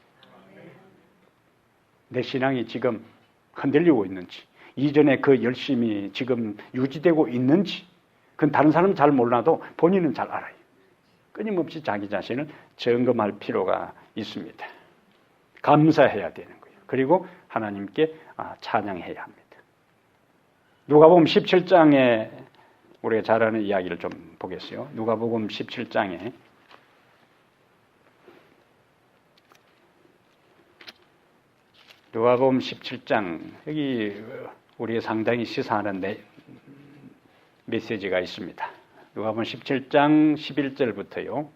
내 신앙이 지금 흔들리고 있는지, 이전에 그 열심이 지금 유지되고 있는지, 그건 다른 사람은 잘 몰라도 본인은 잘 알아요. 끊임없이 자기 자신을 점검할 필요가 있습니다. 감사해야 되는 거예요. 그리고 하나님께 찬양해야 합니다. 누가복음 17장에 우리가 잘 아는 이야기를 좀 보겠어요. 누가복음 17장에 누가복음 17장 여기 우리가 상당히 시사하는 메시지가 있습니다. 누가복음 17장 11절부터요.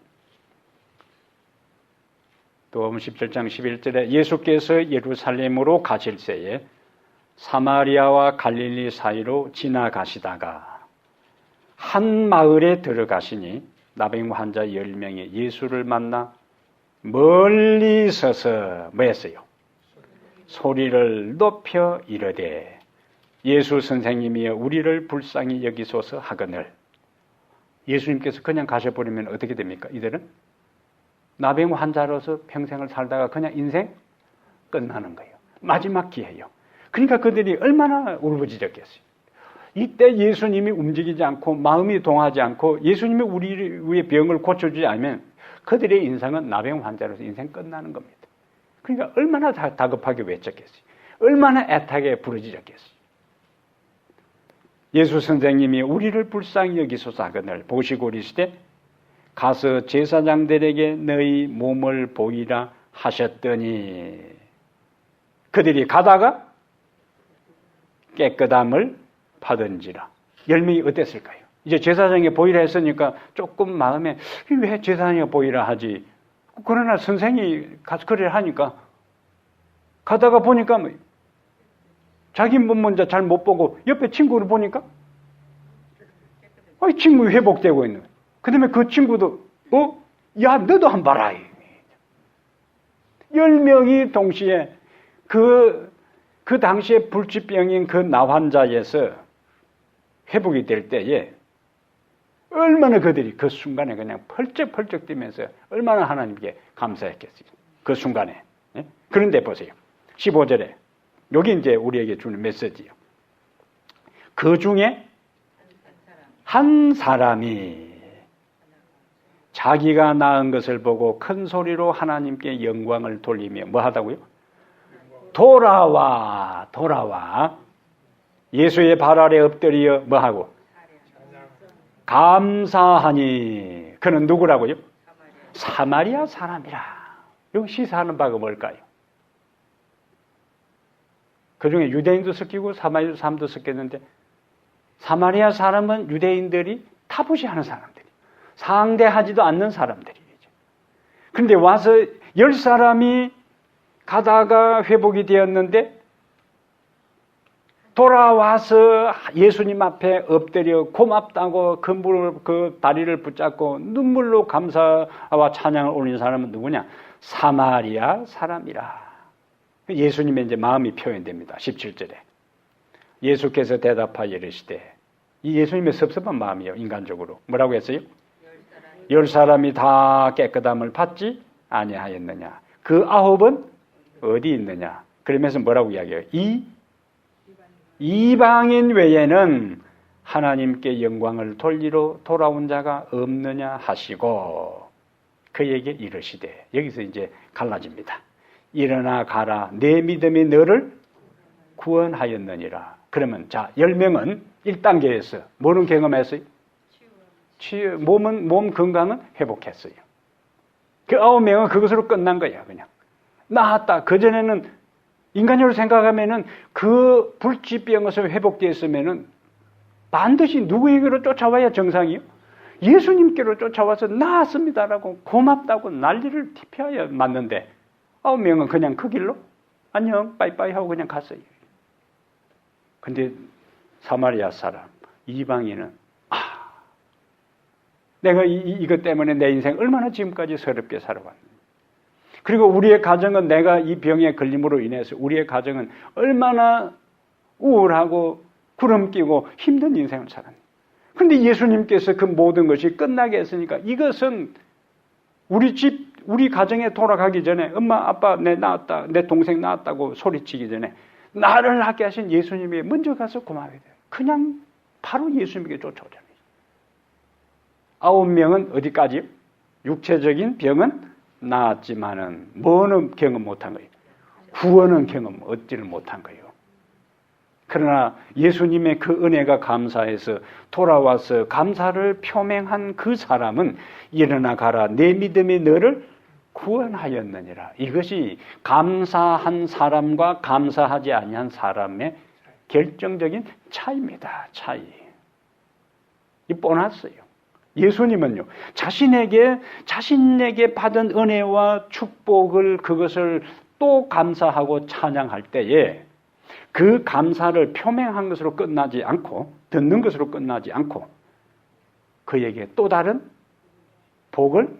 누가복음 17장 11절에 예수께서 예루살렘으로 가실 새에 사마리아와 갈릴리 사이로 지나가시다가 한 마을에 들어가시니 나병 환자 10명이 예수를 만나 멀리 서서 뭐 했어요? 소리를 높여 이르되 예수 선생님이여 우리를 불쌍히 여기소서 하거늘. 예수님께서 그냥 가셔버리면 어떻게 됩니까? 이들은 나병 환자로서 평생을 살다가 그냥 인생 끝나는 거예요. 마지막 기회예요. 그러니까 그들이 얼마나 울부짖었겠어요. 이때 예수님이 움직이지 않고 마음이 동하지 않고 예수님이 우리의 병을 고쳐주지 않으면 그들의 인생은 나병 환자로서 인생 끝나는 겁니다. 그러니까 얼마나 다급하게 외쳤겠어요. 얼마나 애타게 부르짖었겠어요. 예수 선생님이 우리를 불쌍히 여기소서 하거늘 보시고 이르시되 가서 제사장들에게 너희 몸을 보이라 하셨더니 그들이 가다가 깨끗함을 받은지라. 10명이 어땠을까요? 이제 제사장에게 보이라 했으니까 조금 마음에 왜 제사장에게 보이라 하지? 그러나 선생이 가서 그래 하니까 가다가 보니까 자기 몸 먼저 잘 못 보고 옆에 친구를 보니까 이 친구 회복되고 있는 거예요. 그 다음에 그 친구도 야 너도 한번 봐라. 10명이 동시에 그 당시에 불치병인 그 나환자에서 회복이 될 때에 얼마나 그들이 그 순간에 그냥 펄쩍펄쩍 뛰면서 얼마나 하나님께 감사했겠어요. 그 순간에. 그런데 보세요. 15절에 여기 이제 우리에게 주는 메시지요. 그 중에 한 사람이 자기가 낳은 것을 보고 큰 소리로 하나님께 영광을 돌리며 뭐 하다고요? 돌아와 예수의 발 아래 엎드려 뭐 하고? 감사하니. 그는 누구라고요? 사마리아 사람이라. 여기 시사하는 바가 뭘까요? 그 중에 유대인도 섞이고 사마리아 사람도 섞였는데 사마리아 사람은 유대인들이 타부시하는 사람들이 상대하지도 않는 사람들이죠. 그런데 와서 10사람이 가다가 회복이 되었는데 돌아와서 예수님 앞에 엎드려 고맙다고 그 다리를 붙잡고 눈물로 감사와 찬양을 올린 사람은 누구냐? 사마리아 사람이라. 예수님의 이제 마음이 표현됩니다. 17절에. 예수께서 대답하여 이르시되, 이 예수님의 섭섭한 마음이에요. 인간적으로. 뭐라고 했어요? 10사람이 다 깨끗함을 받지 아니하였느냐. 그 9은 어디 있느냐? 그러면서 뭐라고 이야기해요? 이방인 외에는 하나님께 영광을 돌리러 돌아온 자가 없느냐 하시고 그에게 이르시되, 여기서 이제 갈라집니다. 일어나 가라, 내 믿음이 너를 구원하였느니라. 그러면 자, 10명은 1단계에서 뭐는 경험했어요? 몸 건강은 회복했어요. 그 9명은 그것으로 끝난 거야. 그냥 나았다. 그전에는 인간적으로 생각하면은 그 불치병에서 회복되었으면은 반드시 누구에게로 쫓아와야 정상이요? 예수님께로 쫓아와서 나았습니다라고 고맙다고 난리를 피워야 맞는데 9명은 그냥 그 길로 안녕 빠이빠이 하고 그냥 갔어요. 근데 사마리아 사람 이방인은 내가 이것 때문에 내 인생 얼마나 지금까지 서럽게 살아왔는지, 그리고 우리의 가정은 내가 이 병에 걸림으로 인해서 우리의 가정은 얼마나 우울하고 구름 끼고 힘든 인생을 살았는지. 그런데 예수님께서 그 모든 것이 끝나게 했으니까 이것은 우리 가정에 돌아가기 전에 엄마 아빠 내 낳았다, 내 동생 낳았다고 소리치기 전에 나를 낳게 하신 예수님이 먼저 가서 고마워야 돼요. 그냥 바로 예수님에게 쫓아오잖아요. 9명은 어디까지요? 육체적인 병은 나았지만은 뭐는 경험 못한 거예요? 구원은 경험 얻지를 못한 거예요. 그러나 예수님의 그 은혜가 감사해서 돌아와서 감사를 표명한 그 사람은 일어나 가라, 내 믿음이 너를 구원하였느니라. 이것이 감사한 사람과 감사하지 아니한 사람의 결정적인 차이입니다. 차이. 이 뻔했어요. 예수님은요, 자신에게 받은 은혜와 축복을 그것을 또 감사하고 찬양할 때에 그 감사를 표명한 것으로 끝나지 않고, 듣는 것으로 끝나지 않고 그에게 또 다른 복을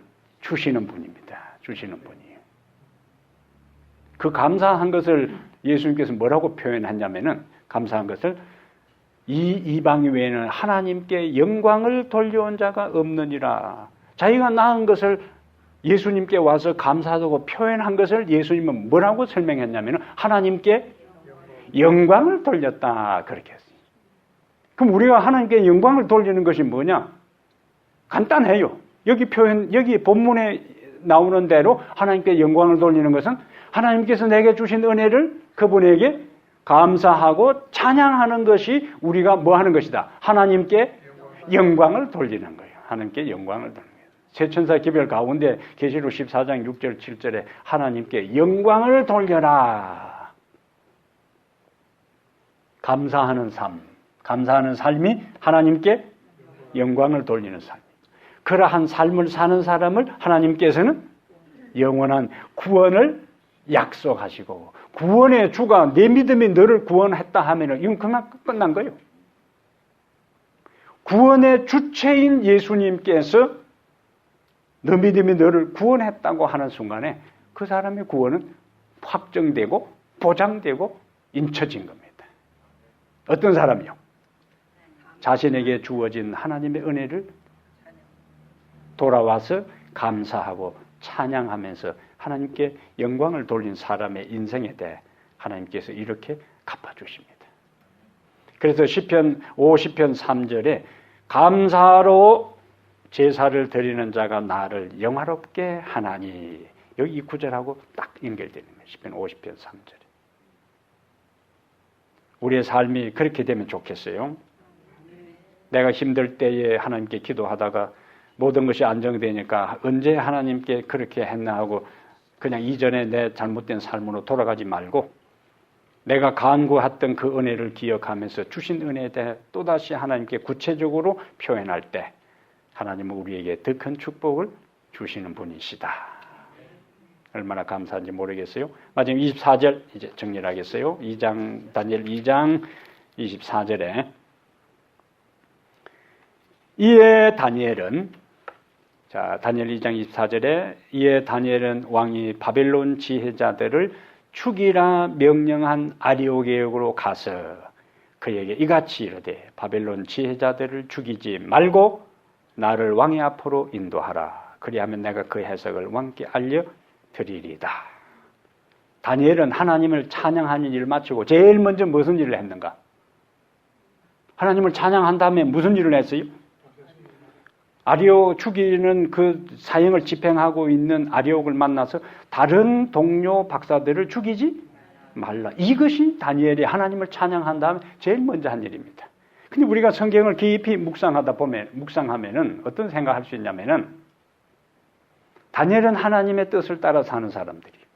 주시는 분입니다. 주시는 분이에요. 그 감사한 것을 예수님께서 뭐라고 표현했냐면은, 감사한 것을 이 이방 외에는 하나님께 영광을 돌려온 자가 없느니라. 자기가 낳은 것을 예수님께 와서 감사하다고 표현한 것을 예수님은 뭐라고 설명했냐면 하나님께 영광을 돌렸다, 그렇게 했어요. 그럼 우리가 하나님께 영광을 돌리는 것이 뭐냐? 간단해요. 여기 본문에 나오는 대로 하나님께 영광을 돌리는 것은 하나님께서 내게 주신 은혜를 그분에게 감사하고 찬양하는 것이 우리가 뭐 하는 것이다? 하나님께 영광을 돌리는 거예요. 하나님께 영광을 돌리는 거예요. 세천사 기별 가운데 계시록 14장 6절 7절에 하나님께 영광을 돌려라. 감사하는 삶. 감사하는 삶이 하나님께 영광을 돌리는 삶. 그러한 삶을 사는 사람을 하나님께서는 영원한 구원을 약속하시고, 구원의 주가 내 믿음이 너를 구원했다 하면은 이건 그만 끝난 거예요. 구원의 주체인 예수님께서 너 믿음이 너를 구원했다고 하는 순간에 그 사람의 구원은 확정되고 보장되고 인쳐진 겁니다. 어떤 사람이요? 자신에게 주어진 하나님의 은혜를 돌아와서 감사하고 찬양하면서 하나님께 영광을 돌린 사람의 인생에 대해 하나님께서 이렇게 갚아주십니다. 그래서 시편 50편 3절에 감사로 제사를 드리는 자가 나를 영화롭게 하나니, 여기 이 구절하고 딱 연결되는 거예요. 시편 50편 3절에. 우리의 삶이 그렇게 되면 좋겠어요. 내가 힘들 때에 하나님께 기도하다가 모든 것이 안정되니까 언제 하나님께 그렇게 했나 하고 그냥 이전에 내 잘못된 삶으로 돌아가지 말고 내가 간구했던 그 은혜를 기억하면서 주신 은혜에 대해 또다시 하나님께 구체적으로 표현할 때 하나님은 우리에게 더 큰 축복을 주시는 분이시다. 얼마나 감사한지 모르겠어요. 마지막 24절 이제 정리를 하겠어요. 다니엘 2장 24절에 이에 다니엘은, 다니엘 2장 24절에 이에 다니엘은 왕이 바벨론 지혜자들을 죽이라 명령한 아리오게역으로 가서 그에게 이같이 이르되 바벨론 지혜자들을 죽이지 말고 나를 왕의 앞으로 인도하라. 그리하면 내가 그 해석을 왕께 알려드리리다. 다니엘은 하나님을 찬양하는 일을 마치고 제일 먼저 무슨 일을 했는가? 하나님을 찬양한 다음에 무슨 일을 했어요? 아리오 죽이는 그 사형을 집행하고 있는 아리옥을 만나서 다른 동료 박사들을 죽이지 말라. 이것이 다니엘이 하나님을 찬양한 다음에 제일 먼저 한 일입니다. 근데 우리가 성경을 깊이 묵상하면은 어떤 생각을 할 수 있냐면은 다니엘은 하나님의 뜻을 따라 사는 사람들이에요.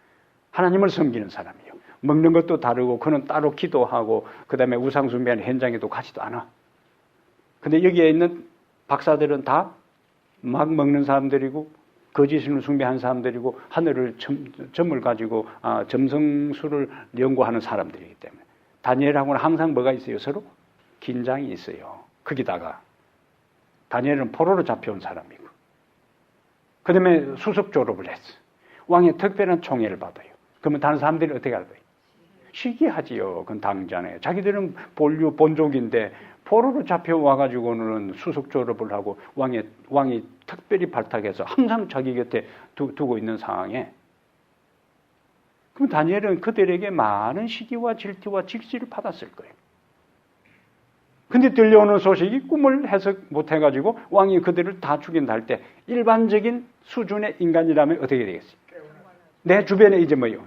하나님을 섬기는 사람이에요. 먹는 것도 다르고 그는 따로 기도하고 그다음에 우상 숭배하는 현장에도 가지도 않아. 근데 여기에 있는 박사들은 다 막 먹는 사람들이고 거짓을 숭배하는 사람들이고 하늘을 점을 가지고 점성술을 연구하는 사람들이기 때문에 다니엘하고는 항상 뭐가 있어요? 서로 긴장이 있어요. 거기다가 다니엘은 포로로 잡혀온 사람이고 그 다음에 수석 졸업을 했어. 왕의 특별한 총애를 받아요. 그러면 다른 사람들이 어떻게 할까요? 시기하지요. 그건 당장에. 자기들은 본족인데 포로로 잡혀와가지고는 수석 졸업을 하고 왕이 특별히 발탁해서 항상 자기 곁에 두고 있는 상황에 그럼 다니엘은 그들에게 많은 시기와 질투와 직시를 받았을 거예요. 근데 들려오는 소식이 꿈을 해석 못해가지고 왕이 그들을 다 죽인다 할 때 일반적인 수준의 인간이라면 어떻게 되겠어요? 내 주변에 이제 뭐요?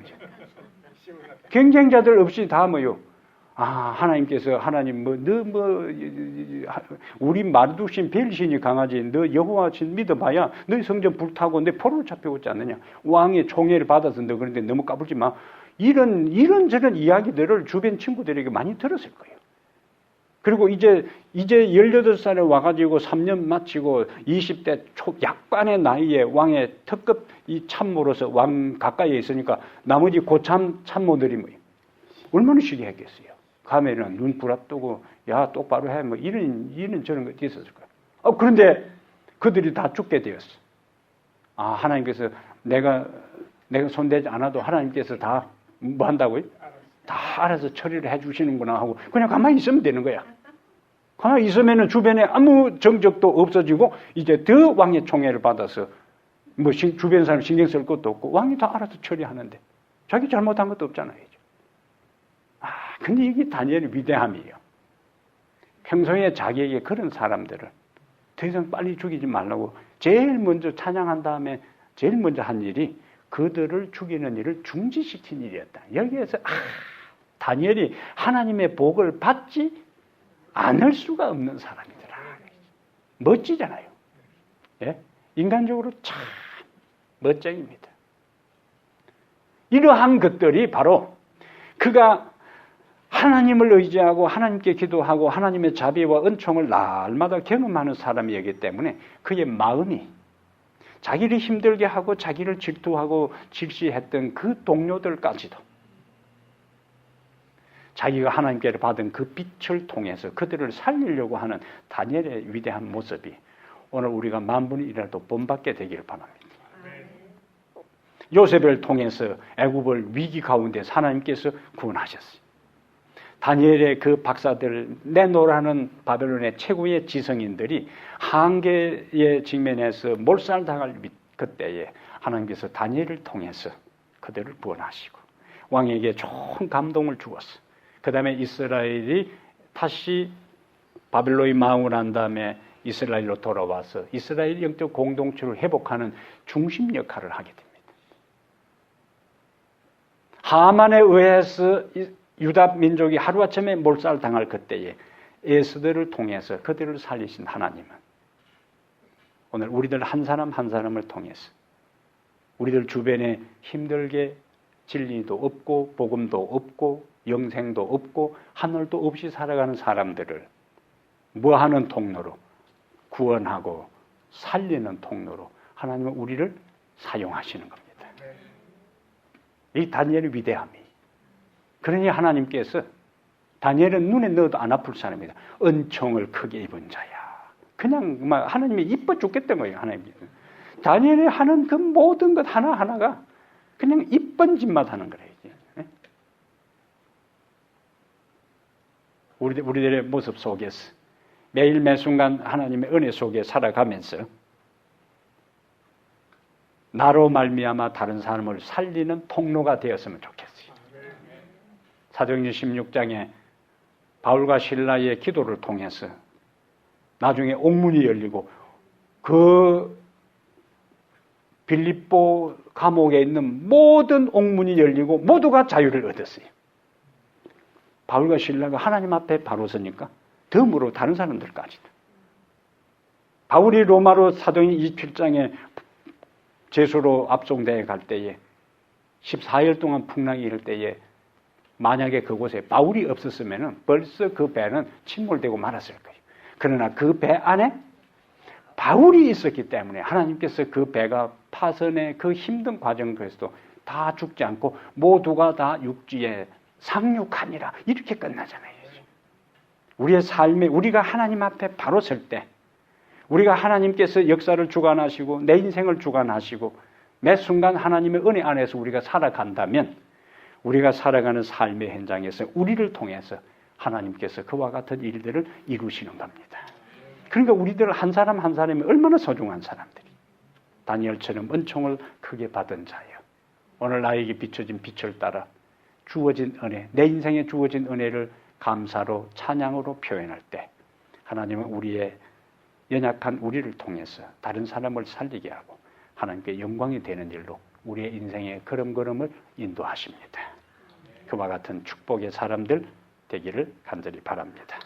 경쟁자들 없이 다 뭐요? 하나님께서 하나님 우리 마르두신 벨신이 강하지 너 여호와 신 믿어봐야 너희 성전 불타고 내 포로로 잡혀오지 않느냐. 왕의 총애를 받아서 너 그런데 너무 까불지 마. 이런저런 이야기들을 주변 친구들에게 많이 들었을 거예요. 그리고 이제 18살에 와가지고 3년 마치고 20대 약간의 나이에 왕의 특급 이 참모로서 왕 가까이에 있으니까 나머지 고참 참모들이 뭐 얼마나 시기했겠어요. 가면은 눈 부랍뜨고 야 똑바로 해 뭐 이런 저런 것도 있었을 거예요. 그런데 그들이 다 죽게 되었어. 하나님께서 내가 손대지 않아도 하나님께서 다 뭐 한다고요? 다 알아서 처리를 해주시는구나 하고 그냥 가만히 있으면 되는 거야. 가만히 있으면은 주변에 아무 정적도 없어지고 이제 더 왕의 총애를 받아서 뭐 주변 사람 신경 쓸 것도 없고 왕이 다 알아서 처리하는데 자기 잘못한 것도 없잖아요. 근데 이게 다니엘의 위대함이에요. 평소에 자기에게 그런 사람들을 더 이상 빨리 죽이지 말라고 제일 먼저 찬양한 다음에 제일 먼저 한 일이 그들을 죽이는 일을 중지시킨 일이었다. 여기에서 다니엘이 하나님의 복을 받지 않을 수가 없는 사람이더라. 멋지잖아요. 예? 인간적으로 참 멋쟁입니다. 이러한 것들이 바로 그가 하나님을 의지하고 하나님께 기도하고 하나님의 자비와 은총을 날마다 경험하는 사람이었기 때문에 그의 마음이 자기를 힘들게 하고 자기를 질투하고 질시했던 그 동료들까지도 자기가 하나님께 받은 그 빛을 통해서 그들을 살리려고 하는 다니엘의 위대한 모습이 오늘 우리가 만분의 일이라도 본받게 되기를 바랍니다. 요셉을 통해서 애굽을 위기 가운데 하나님께서 구원하셨어요. 다니엘의 그 박사들을 내놓으라는 바벨론의 최고의 지성인들이 한계에 직면해서 몰살당할 그때에 하나님께서 다니엘을 통해서 그들을 구원하시고 왕에게 좋은 감동을 주었어. 그 다음에 이스라엘이 다시 바벨론이 망을 한 다음에 이스라엘로 돌아와서 이스라엘 영적 공동체를 회복하는 중심 역할을 하게 됩니다. 하만에 의해서 유다 민족이 하루아침에 몰살당할 그때에 에스더를 통해서 그들을 살리신 하나님은 오늘 우리들 한 사람 한 사람을 통해서 우리들 주변에 힘들게 진리도 없고 복음도 없고 영생도 없고 하늘도 없이 살아가는 사람들을 뭐하는 통로로 구원하고 살리는 통로로 하나님은 우리를 사용하시는 겁니다. 이 다니엘의 위대함이 그러니 하나님께서 다니엘은 눈에 넣어도 안 아플 사람이다. 은총을 크게 입은 자야. 그냥 막 하나님이 이뻐 죽겠던 거예요. 하나님께서. 다니엘이 하는 그 모든 것 하나하나가 그냥 이쁜 짓만 하는 거예요. 우리들의 모습 속에서 매일 매순간 하나님의 은혜 속에 살아가면서 나로 말미암아 다른 사람을 살리는 통로가 되었으면 좋겠어요. 사도행전 16장에 바울과 실라의 기도를 통해서 나중에 옥문이 열리고 그 빌립보 감옥에 있는 모든 옥문이 열리고 모두가 자유를 얻었어요. 바울과 실라가 하나님 앞에 바로 서니까 덤으로 다른 사람들까지도. 바울이 로마로 사도행전 27장에 제수로 압송대에 갈 때에 14일 동안 풍랑이 일 때에 만약에 그곳에 바울이 없었으면 벌써 그 배는 침몰되고 말았을 거예요. 그러나 그 배 안에 바울이 있었기 때문에 하나님께서 그 배가 파선의 그 힘든 과정 속에서도 다 죽지 않고 모두가 다 육지에 상륙하니라 이렇게 끝나잖아요. 우리의 삶에 우리가 하나님 앞에 바로 설 때 우리가 하나님께서 역사를 주관하시고 내 인생을 주관하시고 매 순간 하나님의 은혜 안에서 우리가 살아간다면 우리가 살아가는 삶의 현장에서 우리를 통해서 하나님께서 그와 같은 일들을 이루시는 겁니다. 그러니까 우리들 한 사람 한 사람이 얼마나 소중한 사람들이 다니엘처럼 은총을 크게 받은 자예요. 오늘 나에게 비춰진 빛을 따라 주어진 은혜, 내 인생에 주어진 은혜를 감사로 찬양으로 표현할 때 하나님은 우리의 연약한 우리를 통해서 다른 사람을 살리게 하고 하나님께 영광이 되는 일로 우리의 인생의 걸음걸음을 인도하십니다. 그와 같은 축복의 사람들 되기를 간절히 바랍니다.